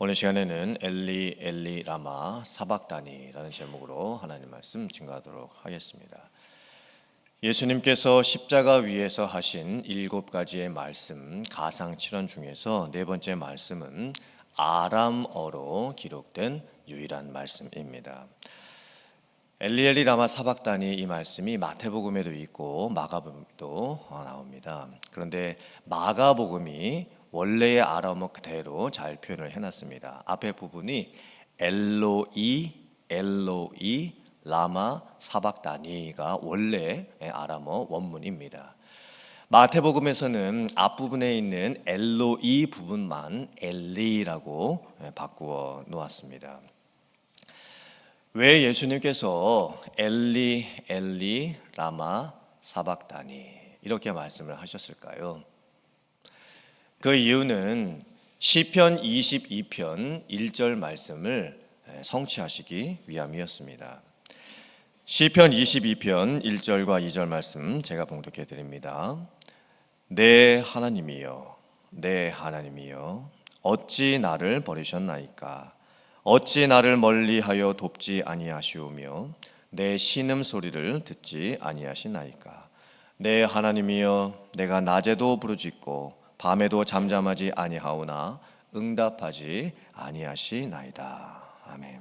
오늘 시간에는 엘리 엘리 라마 사박다니라는 제목으로 하나님 말씀 증거하도록 하겠습니다. 예수님께서 십자가 위에서 하신 7가지의 말씀 가상칠언 중에서 네 번째 말씀은 아람어로 기록된 유일한 말씀입니다. 엘리 엘리 라마 사박다니, 이 말씀이 마태복음에도 있고 마가복음도 나옵니다. 그런데 마가복음이 원래의 아람어 그대로 잘 표현을 해놨습니다. 앞에 부분이 엘로이 엘로이 라마 사박다니가 원래 아람어 원문입니다. 마태복음에서는 앞부분에 있는 엘로이 부분만 엘리라고 바꾸어 놓았습니다. 왜 예수님께서 엘리 엘리 라마 사박다니 이렇게 말씀을 하셨을까요? 그 이유는 시편 22편 1절 말씀을 성취하시기 위함이었습니다. 시편 22편 1절과 2절 말씀 제가 봉독해 드립니다. 내 하나님이여, 내 하나님이여, 어찌 나를 버리셨나이까? 어찌 나를 멀리하여 돕지 아니하시오며 내 신음 소리를 듣지 아니하시나이까? 내 하나님이여, 내가 낮에도 부르짖고 밤에도 잠잠하지 아니하오나 응답하지 아니하시나이다. 아멘.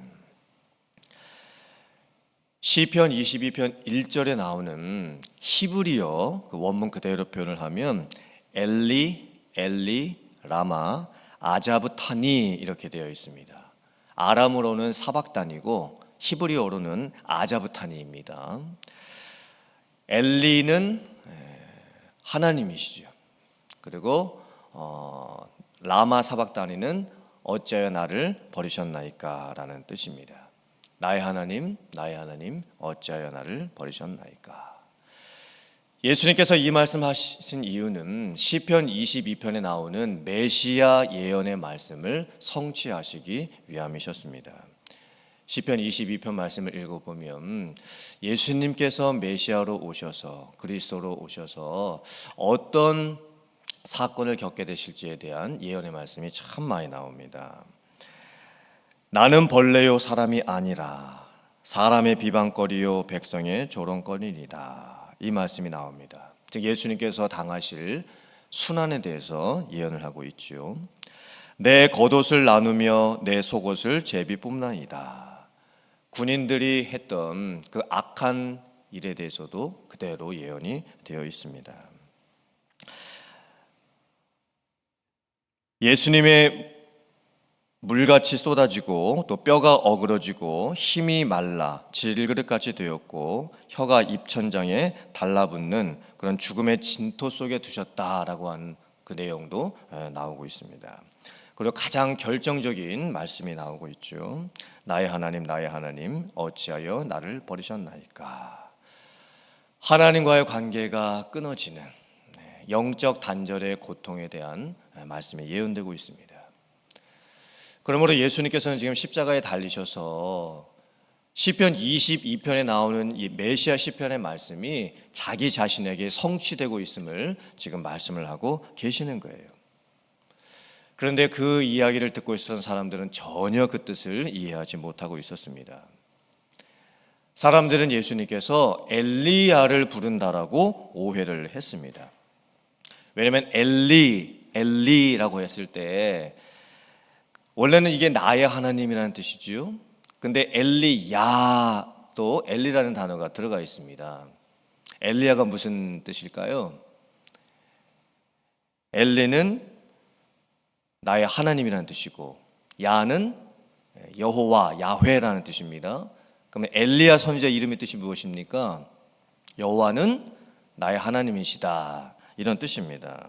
시편 22편 1절에 나오는 히브리어 그 원문 그대로 표현을 하면 엘리 엘리 라마 아자브타니 이렇게 되어 있습니다. 아람어로는 사박단이고 히브리어로는 아자브타니입니다. 엘리는 하나님이시죠. 그리고 라마 사박다니는 어찌하여 나를 버리셨나이까 라는 뜻입니다. 나의 하나님, 나의 하나님, 어찌하여 나를 버리셨나이까. 예수님께서 이 말씀하신 이유는 시편 22편에 나오는 메시아 예언의 말씀을 성취하시기 위함이셨습니다. 시편 22편 말씀을 읽어보면 예수님께서 메시아로 오셔서, 그리스도로 오셔서 어떤 사건을 겪게 되실지에 대한 예언의 말씀이 참 많이 나옵니다. 나는 벌레요 사람이 아니라 사람의 비방거리요 백성의 조롱거리니라. 이 말씀이 나옵니다. 즉 예수님께서 당하실 순환에 대해서 예언을 하고 있죠. 내 겉옷을 나누며 내 속옷을 제비 뽑나이다. 군인들이 했던 그 악한 일에 대해서도 그대로 예언이 되어 있습니다. 예수님의 물같이 쏟아지고 또 뼈가 어그러지고 힘이 말라 질그릇같이 되었고 혀가 입천장에 달라붙는 그런 죽음의 진토 속에 두셨다라고 하는 그 내용도 나오고 있습니다. 그리고 가장 결정적인 말씀이 나오고 있죠. 나의 하나님 어찌하여 나를 버리셨나이까. 하나님과의 관계가 끊어지는 영적 단절의 고통에 대한 말씀이 예언되고 있습니다. 그러므로 예수님께서는 지금 십자가에 달리셔서 시편 22편에 나오는 이 메시아 시편의 말씀이 자기 자신에게 성취되고 있음을 지금 말씀을 하고 계시는 거예요. 그런데 그 이야기를 듣고 있었던 사람들은 전혀 그 뜻을 이해하지 못하고 있었습니다. 사람들은 예수님께서 엘리야를 부른다라고 오해를 했습니다. 왜냐하면 엘리라고 했을 때 원래는 이게 나의 하나님이라는 뜻이지요. 근데 엘리야, 또 엘리라는 단어가 들어가 있습니다. 엘리야가 무슨 뜻일까요? 엘리는 나의 하나님이라는 뜻이고 야는 여호와, 야훼라는 뜻입니다. 그러면 엘리야 선지자 이름의 뜻이 무엇입니까? 여호와는 나의 하나님이시다, 이런 뜻입니다.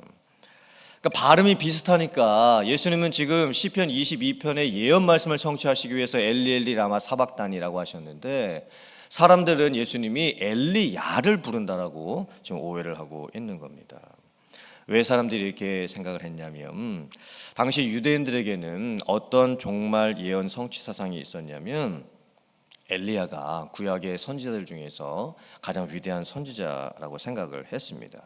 그러니까 발음이 비슷하니까 예수님은 지금 시편 22편의 예언 말씀을 성취하시기 위해서 엘리 엘리 라마 사박단이라고 하셨는데 사람들은 예수님이 엘리야를 부른다라고 지금 오해를 하고 있는 겁니다. 왜 사람들이 이렇게 생각을 했냐면 당시 유대인들에게는 어떤 종말 예언 성취 사상이 있었냐면 엘리야가 구약의 선지자들 중에서 가장 위대한 선지자라고 생각을 했습니다.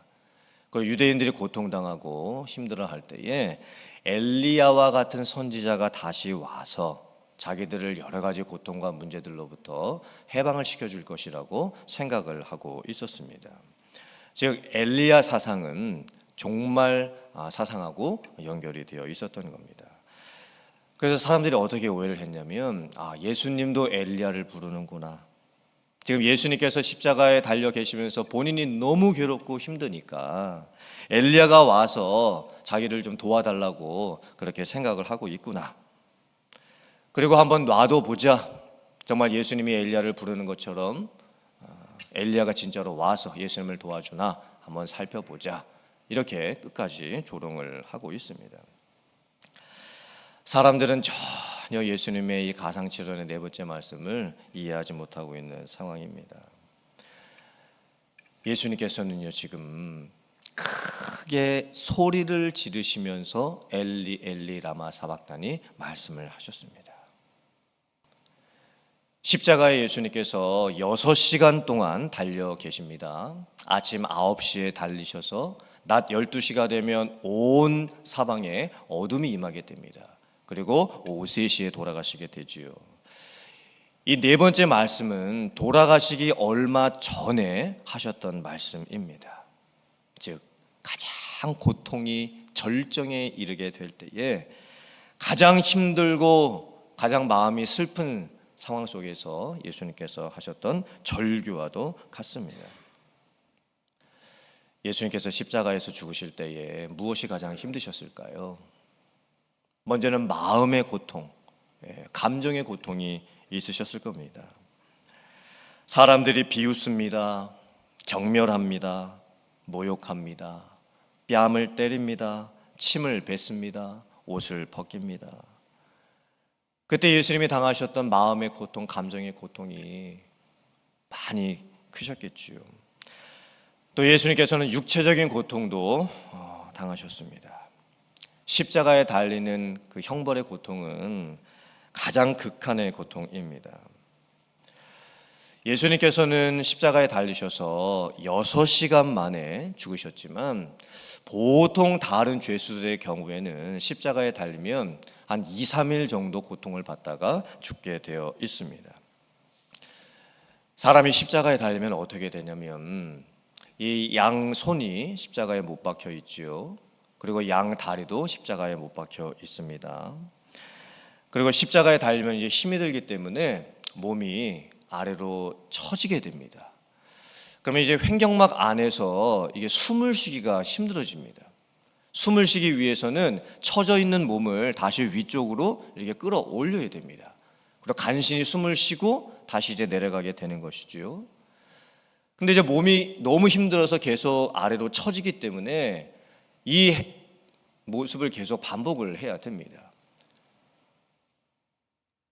그 유대인들이 고통당하고 힘들어할 때에 엘리야와 같은 선지자가 다시 와서 자기들을 여러 가지 고통과 문제들로부터 해방을 시켜줄 것이라고 생각을 하고 있었습니다. 즉 엘리야 사상은 종말 사상하고 연결이 되어 있었던 겁니다. 그래서 사람들이 어떻게 오해를 했냐면 예수님도 엘리야를 부르는구나. 지금 예수님께서 십자가에 달려 계시면서 본인이 너무 괴롭고 힘드니까 엘리야가 와서 자기를 좀 도와달라고 그렇게 생각을 하고 있구나. 그리고 한번 놔둬 보자. 정말 예수님이 엘리야를 부르는 것처럼 엘리야가 진짜로 와서 예수님을 도와주나 한번 살펴보자. 이렇게 끝까지 조롱을 하고 있습니다. 사람들은 전혀 예수님의 이 가상칠언의 네 번째 말씀을 이해하지 못하고 있는 상황입니다. 예수님께서는요 지금 크게 소리를 지르시면서 엘리 엘리 라마 사박다니 말씀을 하셨습니다. 십자가에 예수님께서 6시간 동안 달려 계십니다. 아침 9시에 달리셔서 낮 12시가 되면 온 사방에 어둠이 임하게 됩니다. 그리고 오후 3시에 돌아가시게 되지요. 이 네 번째 말씀은 돌아가시기 얼마 전에 하셨던 말씀입니다. 즉 가장 고통이 절정에 이르게 될 때에 가장 힘들고 가장 마음이 슬픈 상황 속에서 예수님께서 하셨던 절규와도 같습니다. 예수님께서 십자가에서 죽으실 때에 무엇이 가장 힘드셨을까요? 먼저는 마음의 고통, 감정의 고통이 있으셨을 겁니다. 사람들이 비웃습니다. 경멸합니다. 모욕합니다. 뺨을 때립니다. 침을 뱉습니다. 옷을 벗깁니다. 그때 예수님이 당하셨던 마음의 고통, 감정의 고통이 많이 크셨겠지요. 또 예수님께서는 육체적인 고통도 당하셨습니다. 십자가에 달리는 그 형벌의 고통은 가장 극한의 고통입니다. 예수님께서는 십자가에 달리셔서 6시간 만에 죽으셨지만 보통 다른 죄수들의 경우에는 십자가에 달리면 한 2, 3일 정도 고통을 받다가 죽게 되어 있습니다. 사람이 십자가에 달리면 어떻게 되냐면 이 양손이 십자가에 못 박혀 있지요. 그리고 양 다리도 십자가에 못 박혀 있습니다. 그리고 십자가에 달리면 이제 힘이 들기 때문에 몸이 아래로 처지게 됩니다. 그러면 이제 횡격막 안에서 이게 숨을 쉬기가 힘들어집니다. 숨을 쉬기 위해서는 처져 있는 몸을 다시 위쪽으로 이렇게 끌어올려야 됩니다. 그리고 간신히 숨을 쉬고 다시 이제 내려가게 되는 것이죠. 근데 이제 몸이 너무 힘들어서 계속 아래로 처지기 때문에 이 모습을 계속 반복을 해야 됩니다.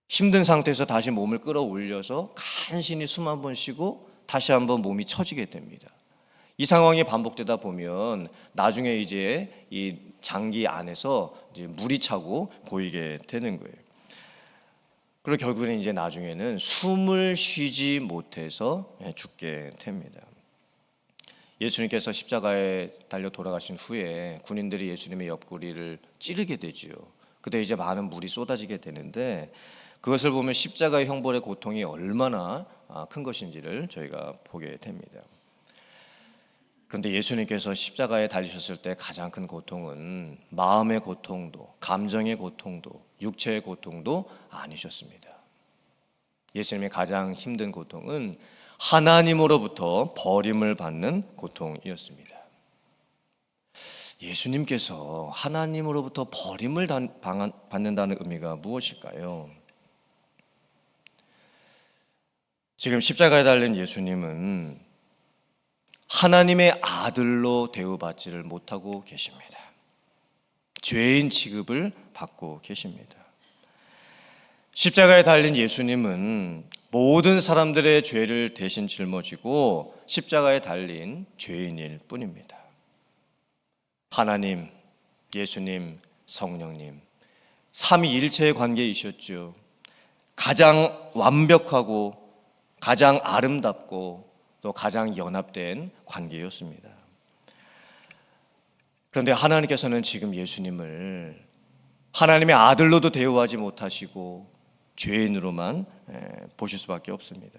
힘든 상태에서 다시 몸을 끌어올려서 간신히 숨 한 번 쉬고 다시 한번 몸이 처지게 됩니다. 이 상황이 반복되다 보면 나중에 이제 이 장기 안에서 이제 물이 차고 고이게 되는 거예요. 그리고 결국에는 이제 나중에는 숨을 쉬지 못해서 죽게 됩니다. 예수님께서 십자가에 달려 돌아가신 후에 군인들이 예수님의 옆구리를 찌르게 되지요. 그때 이제 많은 물이 쏟아지게 되는데 그것을 보면 십자가의 형벌의 고통이 얼마나 큰 것인지를 저희가 보게 됩니다. 그런데 예수님께서 십자가에 달리셨을 때 가장 큰 고통은 마음의 고통도, 감정의 고통도, 육체의 고통도 아니셨습니다. 예수님의 가장 힘든 고통은 하나님으로부터 버림을 받는 고통이었습니다. 예수님께서 하나님으로부터 버림을 받는다는 의미가 무엇일까요? 지금 십자가에 달린 예수님은 하나님의 아들로 대우받지를 못하고 계십니다. 죄인 취급을 받고 계십니다. 십자가에 달린 예수님은 모든 사람들의 죄를 대신 짊어지고 십자가에 달린 죄인일 뿐입니다. 하나님, 예수님, 성령님, 삼위일체의 관계이셨죠. 가장 완벽하고 가장 아름답고 또 가장 연합된 관계였습니다. 그런데 하나님께서는 지금 예수님을 하나님의 아들로도 대우하지 못하시고 죄인으로만 보실 수밖에 없습니다.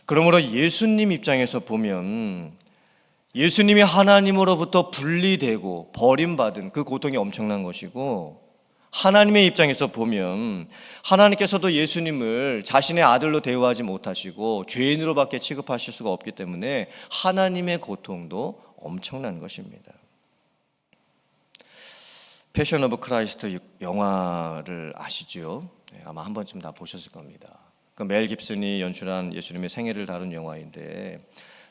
그러므로 예수님 입장에서 보면 예수님이 하나님으로부터 분리되고 버림받은 그 고통이 엄청난 것이고, 하나님의 입장에서 보면 하나님께서도 예수님을 자신의 아들로 대우하지 못하시고 죄인으로밖에 취급하실 수가 없기 때문에 하나님의 고통도 엄청난 것입니다. 패션 오브 크라이스트 영화를 아시죠? 아마 한 번쯤 다 보셨을 겁니다. 그 멜 깁슨이 연출한 예수님의 생애를 다룬 영화인데,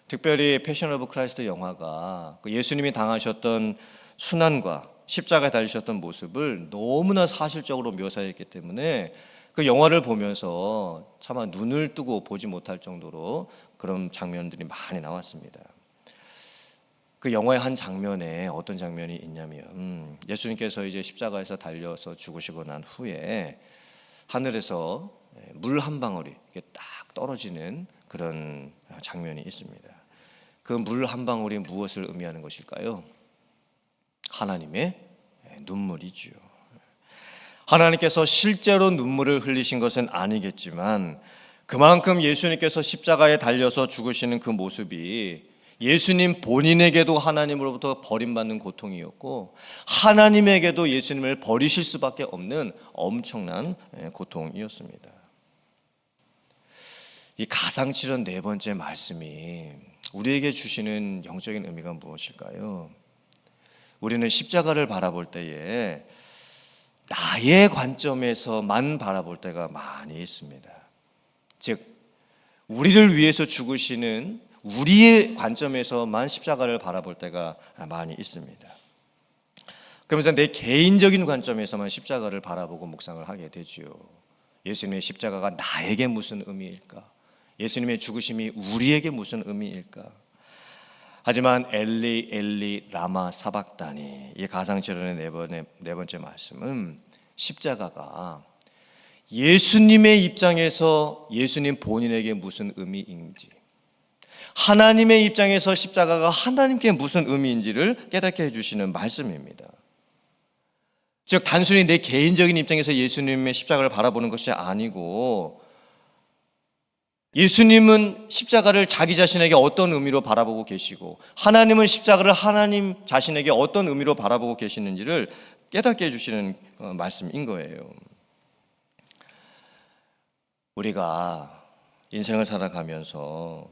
특별히 패션 오브 크라이스트 영화가 예수님이 당하셨던 순환과 십자가에 달리셨던 모습을 너무나 사실적으로 묘사했기 때문에 그 영화를 보면서 차마 눈을 뜨고 보지 못할 정도로 그런 장면들이 많이 나왔습니다. 그 영화의 한 장면에 어떤 장면이 있냐면, 예수님께서 이제 십자가에서 달려서 죽으시고 난 후에 하늘에서 물 한 방울이 이렇게 딱 떨어지는 그런 장면이 있습니다. 그 물 한 방울이 무엇을 의미하는 것일까요? 하나님의 눈물이죠. 하나님께서 실제로 눈물을 흘리신 것은 아니겠지만 그만큼 예수님께서 십자가에 달려서 죽으시는 그 모습이 예수님 본인에게도 하나님으로부터 버림받는 고통이었고, 하나님에게도 예수님을 버리실 수밖에 없는 엄청난 고통이었습니다. 이 가상칠언 네 번째 말씀이 우리에게 주시는 영적인 의미가 무엇일까요? 우리는 십자가를 바라볼 때에 나의 관점에서만 바라볼 때가 많이 있습니다. 즉, 우리를 위해서 죽으시는 우리의 관점에서만 십자가를 바라볼 때가 많이 있습니다. 그러면서 내 개인적인 관점에서만 십자가를 바라보고 묵상을 하게 되지요. 예수님의 십자가가 나에게 무슨 의미일까? 예수님의 죽으심이 우리에게 무슨 의미일까? 하지만 엘리 엘리 라마 사박다니, 이 가상칠언의 네 번째 말씀은 십자가가 예수님의 입장에서 예수님 본인에게 무슨 의미인지, 하나님의 입장에서 십자가가 하나님께 무슨 의미인지를 깨닫게 해주시는 말씀입니다. 즉, 단순히 내 개인적인 입장에서 예수님의 십자가를 바라보는 것이 아니고, 예수님은 십자가를 자기 자신에게 어떤 의미로 바라보고 계시고, 하나님은 십자가를 하나님 자신에게 어떤 의미로 바라보고 계시는지를 깨닫게 해주시는 말씀인 거예요. 우리가 인생을 살아가면서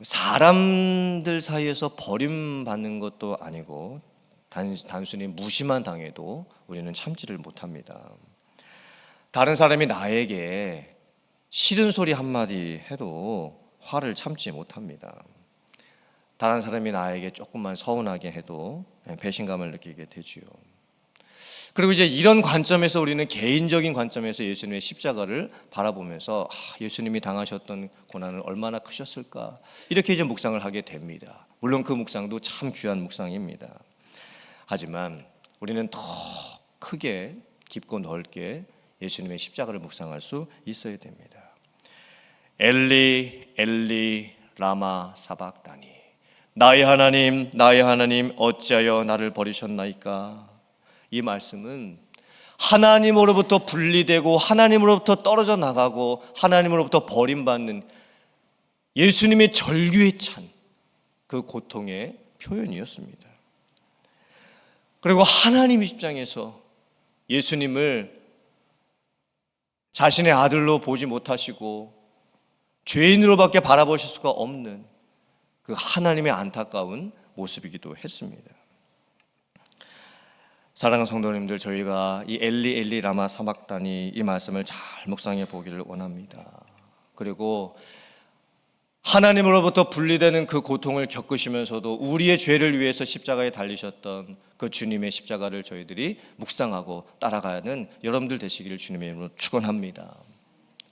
사람들 사이에서 버림받는 것도 아니고 단순히 무시만 당해도 우리는 참지를 못합니다. 다른 사람이 나에게 싫은 소리 한마디 해도 화를 참지 못합니다. 다른 사람이 나에게 조금만 서운하게 해도 배신감을 느끼게 되지요. 그리고 이제 이런 관점에서 우리는 개인적인 관점에서 예수님의 십자가를 바라보면서 예수님이 당하셨던 고난은 얼마나 크셨을까, 이렇게 이제 묵상을 하게 됩니다. 물론 그 묵상도 참 귀한 묵상입니다. 하지만 우리는 더 크게 깊고 넓게 예수님의 십자가를 묵상할 수 있어야 됩니다. 엘리 엘리 라마 사박다니, 나의 하나님 어찌하여 나를 버리셨나이까? 이 말씀은 하나님으로부터 분리되고 하나님으로부터 떨어져 나가고 하나님으로부터 버림받는 예수님의 절규에 찬 그 고통의 표현이었습니다. 그리고 하나님 입장에서 예수님을 자신의 아들로 보지 못하시고 죄인으로밖에 바라보실 수가 없는 그 하나님의 안타까운 모습이기도 했습니다. 사랑하는 성도님들, 저희가 이 엘리 엘리 라마 사박다니 이 말씀을 잘 묵상해 보기를 원합니다. 그리고 하나님으로부터 분리되는 그 고통을 겪으시면서도 우리의 죄를 위해서 십자가에 달리셨던 그 주님의 십자가를 저희들이 묵상하고 따라가는 여러분들 되시기를 주님의 이름으로 축원합니다.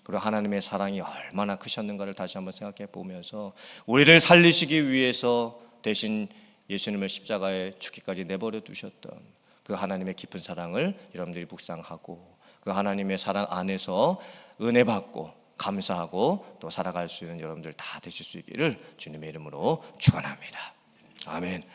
그리고 하나님의 사랑이 얼마나 크셨는가를 다시 한번 생각해 보면서 우리를 살리시기 위해서 대신 예수님을 십자가에 죽기까지 내버려 두셨던 그 하나님의 깊은 사랑을 여러분들이 묵상하고, 그 하나님의 사랑 안에서 은혜 받고 감사하고 또 살아갈 수 있는 여러분들 다 되실 수 있기를 주님의 이름으로 축원합니다. 아멘.